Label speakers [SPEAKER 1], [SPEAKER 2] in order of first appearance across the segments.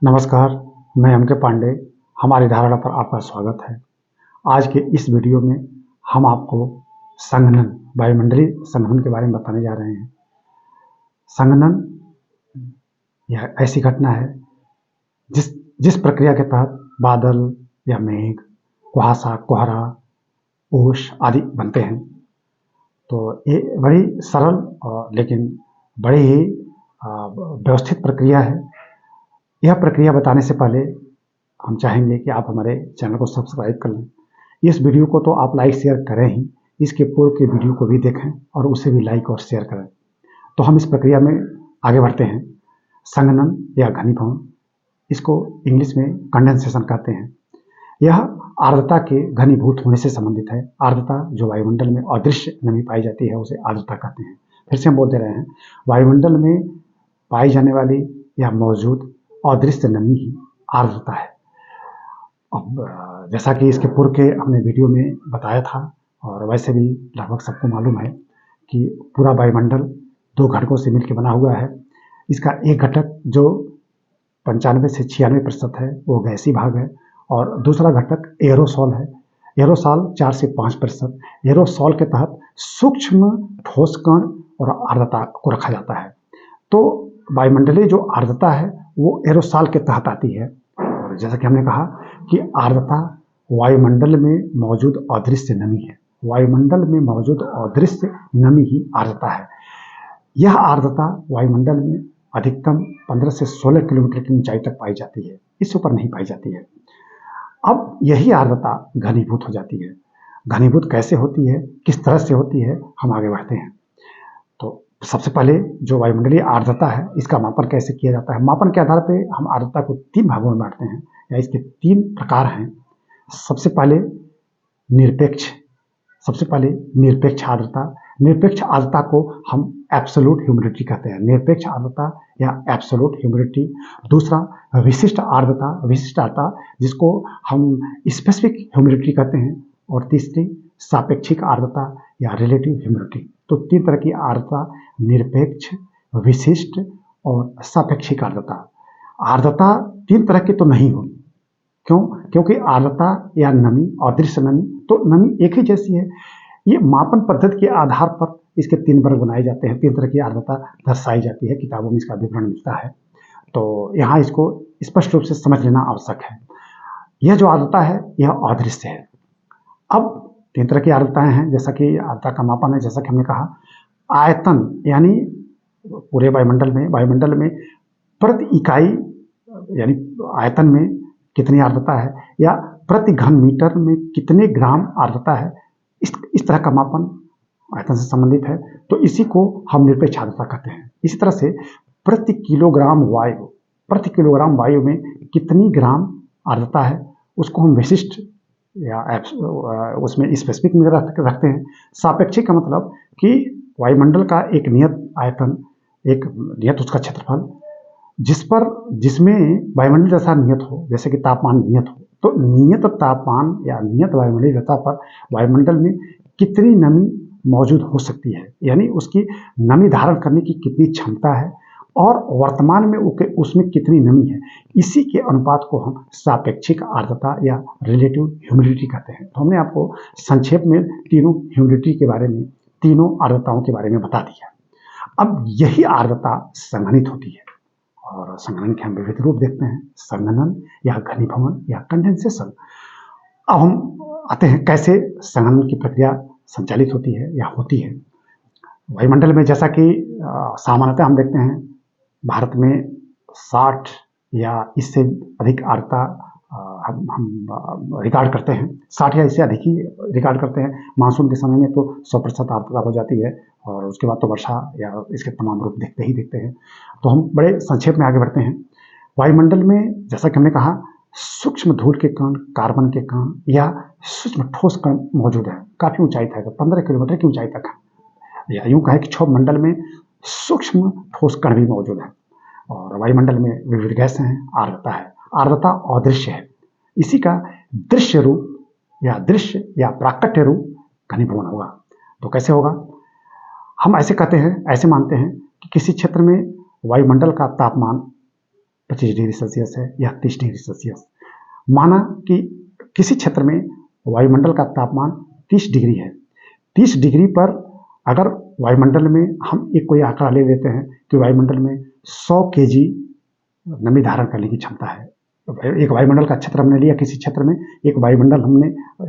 [SPEAKER 1] नमस्कार, मैं एम के पांडे। हमारी धारणा पर आपका स्वागत है। आज के इस वीडियो में हम आपको संघनन, वायुमंडलीय संघनन के बारे में बताने जा रहे हैं। संघनन यह ऐसी घटना है जिस जिस प्रक्रिया के तहत बादल या मेघ, कुहासा, कोहरा, ओस आदि बनते हैं। तो ये बड़ी सरल लेकिन बड़ी ही व्यवस्थित प्रक्रिया है। यह प्रक्रिया बताने से पहले हम चाहेंगे कि आप हमारे चैनल को सब्सक्राइब कर लें। इस वीडियो को तो आप लाइक शेयर करें ही, इसके पूर्व के वीडियो को भी देखें और उसे भी लाइक और शेयर करें। तो हम इस प्रक्रिया में आगे बढ़ते हैं। संघनन या घनीभवन, इसको इंग्लिश में कंडेंसेशन कहते हैं। यह आर्द्रता के घनीभूत होने से संबंधित है। आर्द्रता जो वायुमंडल में अदृश्य नमी पाई जाती है उसे आर्द्रता कहते हैं। फिर से हम बोलते रहे हैं, वायुमंडल में पाई जाने वाली या मौजूद अदृश्य नमी ही आर्द्रता है। अब जैसा कि इसके पूर्व के हमने वीडियो में बताया था और वैसे भी लगभग सबको मालूम है कि पूरा वायुमंडल 2 घटकों से मिलकर बना हुआ है। इसका एक घटक जो 95 से 96% है वो गैसीय भाग है और दूसरा घटक एरोसोल है। एरोसोल 4 से 5%। एरोसोल के तहत सूक्ष्म ठोस कण और आर्द्रता को रखा जाता है। तो वायुमंडलीय जो आर्द्रता है वो एरोसोल के तहत आती है। और जैसा कि हमने कहा कि आर्द्रता वायुमंडल में मौजूद अदृश्य नमी है। वायुमंडल में मौजूद अदृश्य नमी ही आर्द्रता है। यह आर्द्रता वायुमंडल में अधिकतम 15 से 16 किलोमीटर की ऊंचाई तक पाई जाती है, इससे ऊपर नहीं पाई जाती है। अब यही आर्द्रता घनीभूत हो जाती है। घनीभूत कैसे होती है, किस तरह से होती है, हम आगे बढ़ते हैं। तो सबसे पहले जो वायुमंडलीय आर्द्रता है इसका मापन कैसे किया जाता है। मापन के आधार पर हम आर्द्रता को 3 भागों में बांटते हैं या इसके 3 प्रकार हैं। सबसे पहले निरपेक्ष आर्द्रता। निरपेक्ष आर्द्रता को हम एब्सोल्यूट ह्यूमिडिटी कहते हैं। निरपेक्ष आर्द्रता या एब्सोल्यूट ह्यूमिडिटी। दूसरा विशिष्ट आर्द्रता जिसको हम स्पेसिफिक ह्यूमिडिटी कहते हैं। और तीसरी सापेक्षिक आर्द्रता या रिलेटिव ह्यूमिडिटी। तो 3 तरह की आर्द्रता, निरपेक्ष, विशिष्ट और सापेक्षिक आर्द्रता। आर्द्रता 3 तरह की तो नहीं होगी। क्यों? क्योंकि आर्द्रता या नमी, अदृश्य नमी, तो नमी एक ही जैसी है। ये मापन पद्धति के आधार पर इसके 3 वर्ग बनाए जाते हैं। 3 तरह की आर्द्रता दर्शाई जाती है, किताबों में इसका विवरण मिलता है। तो यहाँ इसको स्पष्ट रूप से समझ लेना आवश्यक है। यह जो आर्द्रता है यह अदृश्य है। अब 3 तरह की आर्द्रताएं हैं। जैसा कि आर्द्रता का मापन है, जैसा कि हमने कहा, आयतन यानी पूरे वायुमंडल में प्रति इकाई यानी आयतन में कितनी आर्द्रता है या प्रति घन मीटर में कितने ग्राम आर्द्रता है, इस तरह का मापन आयतन से संबंधित है। तो इसी को हम निरपेक्ष आर्द्रता कहते हैं। इसी तरह से प्रति किलोग्राम वायु में कितनी ग्राम आर्द्रता है उसको हम विशिष्ट या उसमें स्पेसिफिक में रखते हैं। सापेक्षिक का मतलब कि वायुमंडल का एक नियत आयतन, एक नियत उसका क्षेत्रफल, जिसमें वायुमंडल जैसा नियत हो, जैसे कि तापमान नियत हो, तो नियत तापमान या नियत वायुमंडलीय सतह पर वायुमंडल में कितनी नमी मौजूद हो सकती है, यानी उसकी नमी धारण करने की कितनी क्षमता है और वर्तमान में उसमें कितनी नमी है, इसी के अनुपात को हम सापेक्षिक आर्द्रता या रिलेटिव ह्यूमिडिटी कहते हैं। तो हमने आपको संक्षेप में तीनों ह्यूमिडिटी के बारे में, तीनों आर्द्रताओं के बारे में बता दिया। अब यही आर्द्रता संघनित होती है और संघनन के हम विविध रूप देखते हैं, संघनन या घनीभवन या कंडेंसेशन। अब हम आते हैं कैसे संघनन की प्रक्रिया संचालित होती है या होती है। वायुमंडल में जैसा कि सामान्यतः हम देखते हैं भारत में 60 या इससे अधिक आर्द्रता हम रिकॉर्ड करते हैं। 60 या इससे अधिक ही रिकॉर्ड करते हैं। मानसून के समय में तो 100% आर्द्रता हो जाती है और उसके बाद तो वर्षा या इसके तमाम रूप देखते हैं। तो हम बड़े संक्षेप में आगे बढ़ते हैं। वायुमंडल में जैसा कि हमने कहा, सूक्ष्म धूल के कण, कार्बन के कण या सूक्ष्म ठोस कण मौजूद है। काफी ऊंचाई तक, 15 किलोमीटर की ऊंचाई तक है। या यूं कहें कि क्षोभ मंडल में सूक्ष्म ठोस कण भी मौजूद है। और वायुमंडल में विविध गैसें हैं, आर्द्रता है। आर्द्रता अदृश्य है। इसी का दृश्य या प्राकट्य रूप घनीभवन होगा। तो कैसे होगा? हम ऐसे कहते हैं, ऐसे मानते हैं कि किसी क्षेत्र में वायुमंडल का तापमान 25 डिग्री सेल्सियस है या 30 डिग्री सेल्सियस। माना कि किसी क्षेत्र में वायुमंडल का तापमान 30 डिग्री है। 30 डिग्री पर अगर वायुमंडल में हम एक कोई आंकड़ा ले लेते हैं कि वायुमंडल में 100 केजी नमी धारण करने की क्षमता है। एक वायुमंडल का क्षेत्र हमने लिया, किसी क्षेत्र में एक वायुमंडल हमने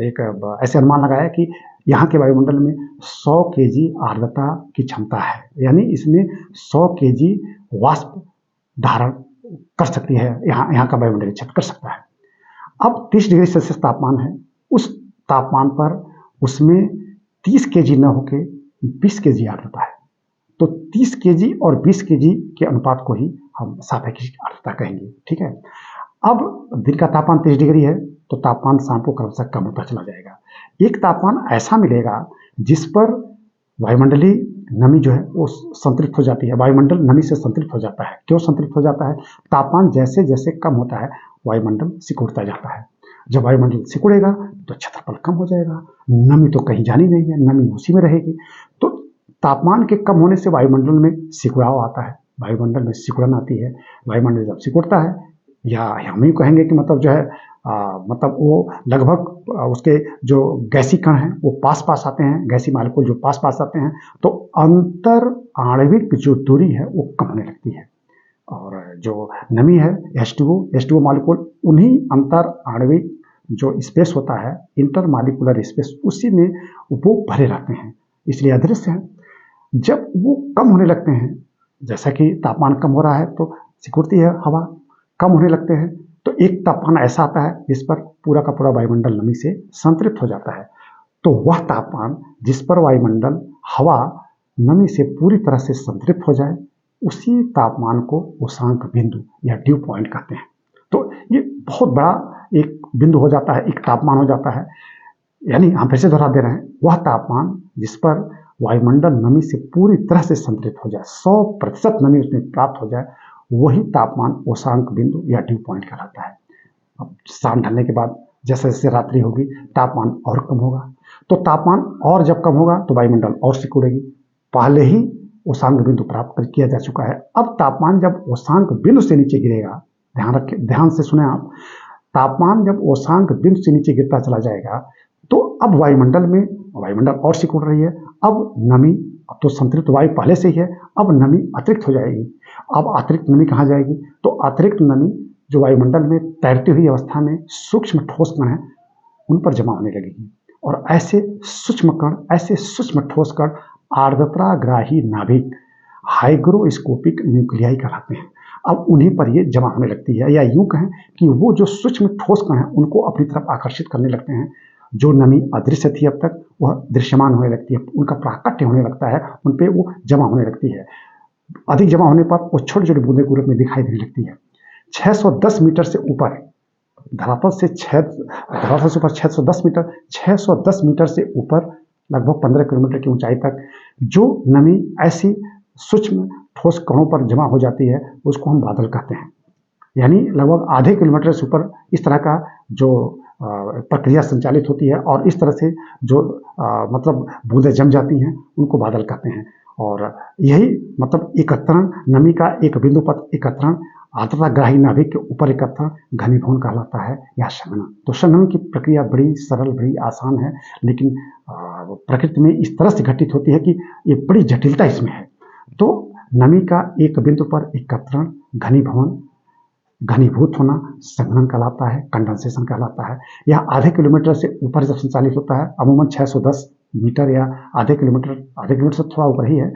[SPEAKER 1] एक ऐसे अनुमान लगाया कि यहाँ के वायुमंडल में 100 केजी आर्द्रता की क्षमता है, यानी इसमें 100 केजी वाष्प धारण कर सकती है, यहाँ का वायुमंडलीय क्षेत्र कर सकता है। अब 30 डिग्री सेल्सियस तापमान है, उस तापमान पर उसमें 30 केजी न होके 20 केजी आर्द्रता है, तो 30 केजी और 20 केजी के अनुपात को ही हम सापेक्षिक आर्द्रता कहेंगे। ठीक है। अब दिन का तापमान 30 डिग्री है तो तापमान शाम को क्रमशः कम होता चला जाएगा। एक तापमान ऐसा मिलेगा जिस पर वायुमंडलीय नमी जो है वो संतृप्त हो जाती है, वायुमंडल नमी से संतृप्त हो जाता है। क्यों संतृप्त हो जाता है? तापमान जैसे जैसे कम होता है वायुमंडल सिकुड़ता जाता है। जब वायुमंडल सिकुड़ेगा तो क्षेत्रफल कम हो जाएगा, नमी तो कहीं जानी नहीं है, नमी उसी में रहेगी। तो तापमान के कम होने से वायुमंडल में सिकुड़ाव आता है, वायुमंडल में सिकुड़न आती है। वायुमंडल जब सिकुड़ता है, या हम ही कहेंगे कि मतलब जो है मतलब वो लगभग उसके जो गैसी कण हैं वो पास पास आते हैं, गैसी मालिक्यूल जो पास पास आते हैं, तो अंतर आणविक जो दूरी है वो कम होने लगती है। और जो नमी है H2O मालिक्यूल, उन्हीं अंतर आणविक जो स्पेस होता है, इंटर मालिकुलर स्पेस, उसी में वो भरे रहते हैं, इसलिए अदृश्य है। जब वो कम होने लगते हैं, जैसा कि तापमान कम हो रहा है तो सिकुड़ती है हवा, कम होने लगते हैं तो एक तापमान ऐसा आता है जिस पर पूरा का पूरा वायुमंडल नमी से संतृप्त हो जाता है। तो वह तापमान जिस पर वायुमंडल हवा नमी से पूरी तरह से संतृप्त हो जाए, उसी तापमान को उषांक बिंदु या ड्यू पॉइंट कहते हैं। तो ये बहुत बड़ा एक बिंदु हो जाता है, एक तापमान हो जाता है। यानी हम फिर से दोहरा दे रहे हैं, वह तापमान जिस पर वायुमंडल नमी से पूरी तरह से संतृप्त हो जाए, 100% नमी उसमें प्राप्त हो जाए, वही तापमान उषांक बिंदु या ड्यू पॉइंट कहलाता है। अब शाम ढलने के बाद जैसे जैसे रात्रि होगी तापमान और कम होगा, तो तापमान और जब कम होगा तो वायुमंडल और सिकुड़ेगी। पहले ही उषांक बिंदु प्राप्त किया जा चुका है। अब तापमान जब उषांक बिंदु से नीचे गिरेगा, ध्यान से सुने आप, तापमान जब उषांक बिंदु से नीचे गिरता चला जाएगा तो अब वायुमंडल और सिकुड़ रही है। अब नमी, अब तो संतृप्त वायु पहले से ही है, अब नमी अतिरिक्त हो जाएगी। अब अतिरिक्त नमी कहाँ जाएगी? तो अतिरिक्त नमी जो वायुमंडल में तैरती हुई अवस्था में सूक्ष्म ठोस कण है उन पर जमा होने लगेगी, और ऐसे सूक्ष्म ठोस कण आर्द्रताग्राही नाभिक हाइग्रोस्कोपिक न्यूक्लियाई कहलाते हैं। अब उन्हीं पर ये जमा होने लगती है, या यूं कहें कि वो जो सूक्ष्म ठोस कण है उनको अपनी तरफ आकर्षित करने लगते हैं। जो नमी अदृश्य थी अब तक, वह दृश्यमान होने लगती है, उनका प्राकट्य होने लगता है, उन पे वो जमा होने लगती है। अधिक जमा होने पर वो छोटे छोटे बूंदे के रूप में दिखाई देने लगती है। 610 मीटर से ऊपर धरातल से ऊपर 610 मीटर से ऊपर लगभग 15 किलोमीटर की ऊंचाई तक जो नमी ऐसी सूक्ष्म ठोस कणों पर जमा हो जाती है उसको हम बादल कहते हैं। यानी लगभग आधे किलोमीटर से ऊपर इस तरह का जो प्रक्रिया संचालित होती है, और इस तरह से जो मतलब बूंदें जम जाती हैं उनको बादल कहते हैं। और यही मतलब एकत्रण, नमी का एक बिंदु पर एकत्रण, आर्द्रताग्राही नाभिक के ऊपर एकत्रण घनीभवन कहलाता है या संघनन। तो संघनन की प्रक्रिया बड़ी सरल, बड़ी आसान है, लेकिन प्रकृति में इस तरह से घटित होती है कि ये बड़ी जटिलता इसमें है। तो नमी का एक बिंदु पर एकत्रण, घनीभवन, घनीभूत होना संघनन कहलाता है, कंडेंसेशन कहलाता है। यह आधे किलोमीटर से ऊपर जब संचालित होता है, अमूमन 610 मीटर या आधे किलोमीटर से थोड़ा ऊपर ही है,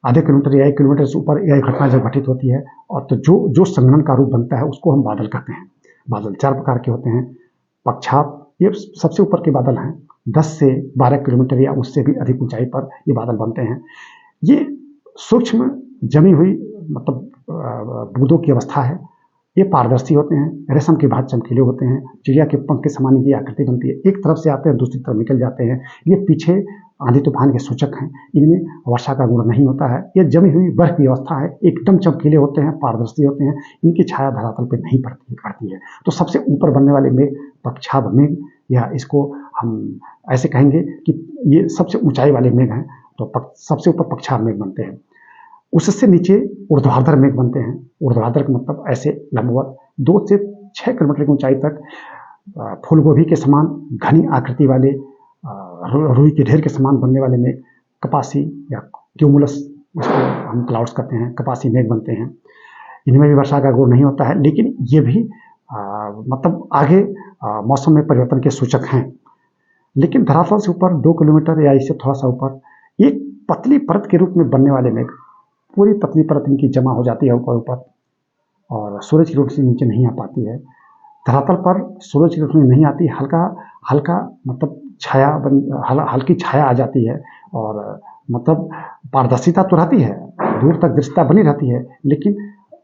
[SPEAKER 1] आधे किलोमीटर या 1 किलोमीटर से ऊपर यह घटना जब घटित होती है, और तो जो संघनन का रूप बनता है उसको हम बादल कहते हैं। बादल 4 प्रकार के होते हैं। पक्षाप, ये सबसे ऊपर के बादल हैं, 10 से 12 किलोमीटर या उससे भी अधिक ऊंचाई पर ये बादल बनते हैं। ये सूक्ष्म जमी हुई मतलब बूंदों की अवस्था है। ये पारदर्शी होते हैं, रेशम के भांति चमकीले होते हैं, चिड़िया के पंख के समान की आकृति बनती है। एक तरफ से आते हैं, दूसरी तरफ निकल जाते हैं। ये पीछे आंधी तूफान के सूचक हैं, इनमें वर्षा का गुण नहीं होता है। ये जमी हुई बर्फ की अवस्था है, एकदम चमकीले होते हैं, पारदर्शी होते हैं, इनकी छाया धरातल पर नहीं पड़ती है। तो सबसे ऊपर बनने वाले मेघ पक्षाभ मेघ, या इसको हम ऐसे कहेंगे कि ये सबसे ऊंचाई वाले मेघ हैं, तो सबसे ऊपर पक्षाभ मेघ बनते हैं। उससे नीचे ऊर्ध्वाधर मेघ बनते हैं। ऊर्ध्वाधर का मतलब ऐसे लगभग 2 से 6 किलोमीटर की ऊंचाई तक फूल गोभी के समान घनी आकृति वाले रुई के ढेर के समान बनने वाले मेघ कपासी या क्यूमुलस, इसको हम क्लाउड्स कहते हैं, कपासी मेघ बनते हैं। इनमें भी वर्षा का गुण नहीं होता है, लेकिन ये भी मतलब आगे मौसम में परिवर्तन के सूचक हैं। लेकिन धरातल से ऊपर 2 किलोमीटर या इससे थोड़ा सा ऊपर एक पतली परत के रूप में बनने वाले मेघ, पूरी पतली परत इनकी जमा हो जाती है ऊपर ऊपर और सूरज की रोशनी नीचे नहीं आ पाती है। धरातल पर सूरज की रोशनी नहीं आती, हल्का मतलब छाया हल्की छाया आ जाती है और मतलब पारदर्शिता तो रहती है, दूर तक दृश्यता बनी रहती है, लेकिन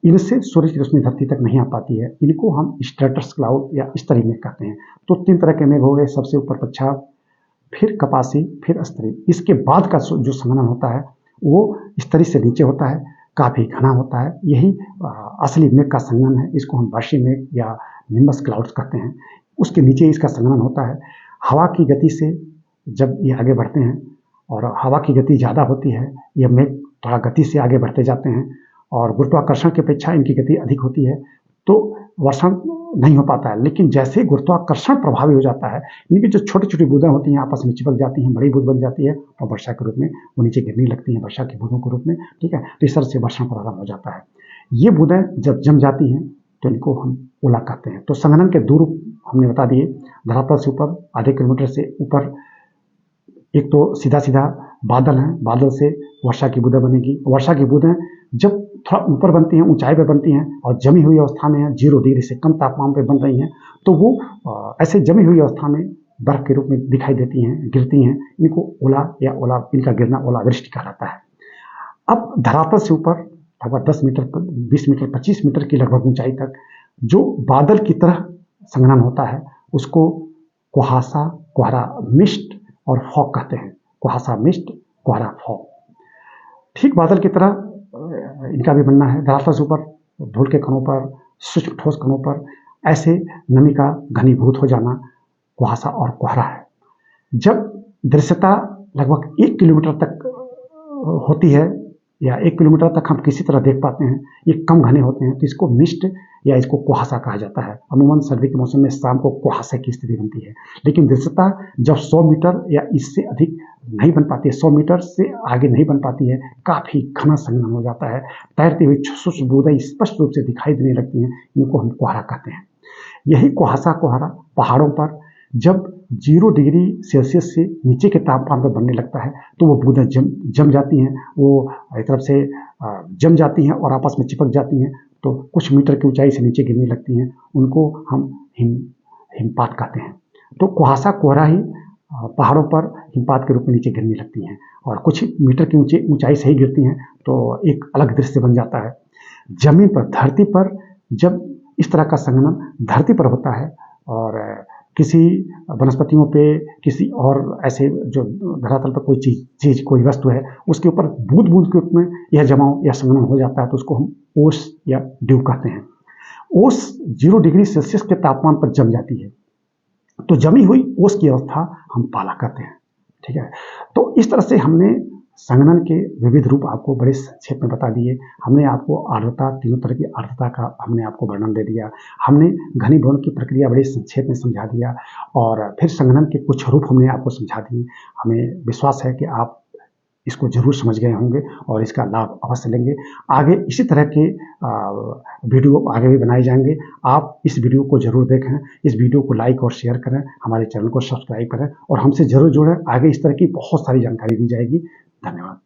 [SPEAKER 1] इनसे सूरज की रोशनी धरती तक नहीं आ पाती है। इनको हम स्ट्रेटस क्लाउड या स्तरी मेघ कहते हैं। तो 3 तरह के मेघ हो गए, सबसे ऊपर पच्छाद, फिर कपासी, फिर स्तरी। इसके बाद का जो संघनन होता है वो स्तरी से नीचे होता है, काफी घना होता है। यही असली मेघ का संघनन है। इसको हम वार्षिक मेघ या निम्बस क्लाउड्स कहते हैं। उसके नीचे इसका संघनन होता है। हवा की गति से जब ये आगे बढ़ते हैं और हवा की गति ज़्यादा होती है, ये मेघ थोड़ा गति से आगे बढ़ते जाते हैं और गुरुत्वाकर्षण की अपेक्षा इनकी गति अधिक होती है, तो वर्षण नहीं हो पाता है। लेकिन जैसे गुरुत्वाकर्षण प्रभावी हो जाता है, इनकी जो छोटी छोटी बूंदें होती हैं आपस में चिपक जाती हैं, बड़ी बूंद बन जाती है और वर्षा के रूप में वो नीचे गिरने लगती हैं, वर्षा की बूंदों के रूप में। ठीक है, तो इस तरह से वर्षण प्रारंभ हो जाता है। ये बूंदें जब जम जाती हैं तो इनको हम ओला कहते हैं। तो संघनन के 2 रूप हमने बता दिए। धरातल से ऊपर आधे किलोमीटर से ऊपर एक तो सीधा सीधा बादल हैं, बादल से वर्षा की बूंदें बनेगी। वर्षा की बूंदें जब थोड़ा ऊपर बनती हैं, ऊंचाई पे बनती हैं और जमी हुई अवस्था में 0 डिग्री से कम तापमान पे बन रही हैं, तो वो ऐसे जमी हुई अवस्था में बर्फ के रूप में दिखाई देती हैं, गिरती हैं। इनको ओला या इनका गिरना ओलावृष्टि कहलाता है। अब धरातल से ऊपर लगभग 10 मीटर, 20 मीटर, 25 मीटर की लगभग ऊंचाई तक जो बादल की तरह संघनन होता है उसको कुहासा, कोहरा, मिस्ट और फॉग कहते हैं। कुहासा, मिस्ट, कोहरा, फॉग। ठीक बादल की तरह इनका भी बनना है। धरातल से ऊपर धूल के कणों पर, सूक्ष्म ठोस कणों पर ऐसे नमी का घनीभूत हो जाना कुहासा और कोहरा है। जब दृश्यता लगभग 1 किलोमीटर तक होती है या 1 किलोमीटर तक हम किसी तरह देख पाते हैं, ये कम घने होते हैं, तो इसको मिस्ट या इसको कुहासा कहा जाता है। अमूमन सर्दी के मौसम में शाम को कुहासे की स्थिति बनती है। लेकिन दृश्यता जब 100 मीटर या इससे अधिक नहीं बन पाती है, 100 मीटर से आगे नहीं बन पाती है, काफ़ी घना संघनन हो जाता है, तैरती हुई सूक्ष्म बूंदें स्पष्ट रूप से दिखाई देने लगती हैं, इनको हम कोहरा कहते हैं। यही कुहासा, कोहरा पहाड़ों पर जब 0 डिग्री सेल्सियस से नीचे के तापमान पर बनने लगता है तो वो बूंदें जम जाती हैं, वो एक तरफ से जम जाती हैं और आपस में चिपक जाती हैं, तो कुछ मीटर की ऊंचाई से नीचे गिरने लगती हैं। उनको हम हिमपात कहते हैं। तो कुहासा, कोहरा ही पहाड़ों पर हिमपात के रूप में नीचे गिरने लगती हैं और कुछ मीटर की ऊंचाई से ही गिरती हैं, तो एक अलग दृश्य बन जाता है। जमीन पर, धरती पर जब इस तरह का संघनन धरती पर होता है और किसी वनस्पतियों पे, किसी और ऐसे जो धरातल पर कोई चीज कोई वस्तु है, उसके ऊपर बूंद बूंद के रूप में यह जमाव या संघनन हो जाता है, तो उसको हम ओस या ड्यू कहते हैं। ओस 0 डिग्री सेल्सियस के तापमान पर जम जाती है, तो जमी हुई ओस की अवस्था हम पाला कहते हैं। ठीक है, तो इस तरह से हमने संघनन के विविध रूप आपको बड़े संक्षेप में बता दिए। हमने आपको आर्द्रता, 3 तरह की आर्द्रता का हमने आपको वर्णन दे दिया। हमने घनीभवन की प्रक्रिया बड़े संक्षेप में समझा दिया और फिर संघनन के कुछ रूप हमने आपको समझा दिए। हमें विश्वास है कि आप इसको जरूर समझ गए होंगे और इसका लाभ अवश्य लेंगे। आगे इसी तरह के वीडियो आगे भी बनाए जाएंगे। आप इस वीडियो को जरूर देखें, इस वीडियो को लाइक और शेयर करें, हमारे चैनल को सब्सक्राइब करें और हमसे जरूर जुड़ें। आगे इस तरह की बहुत सारी जानकारी दी जाएगी। धन्यवाद।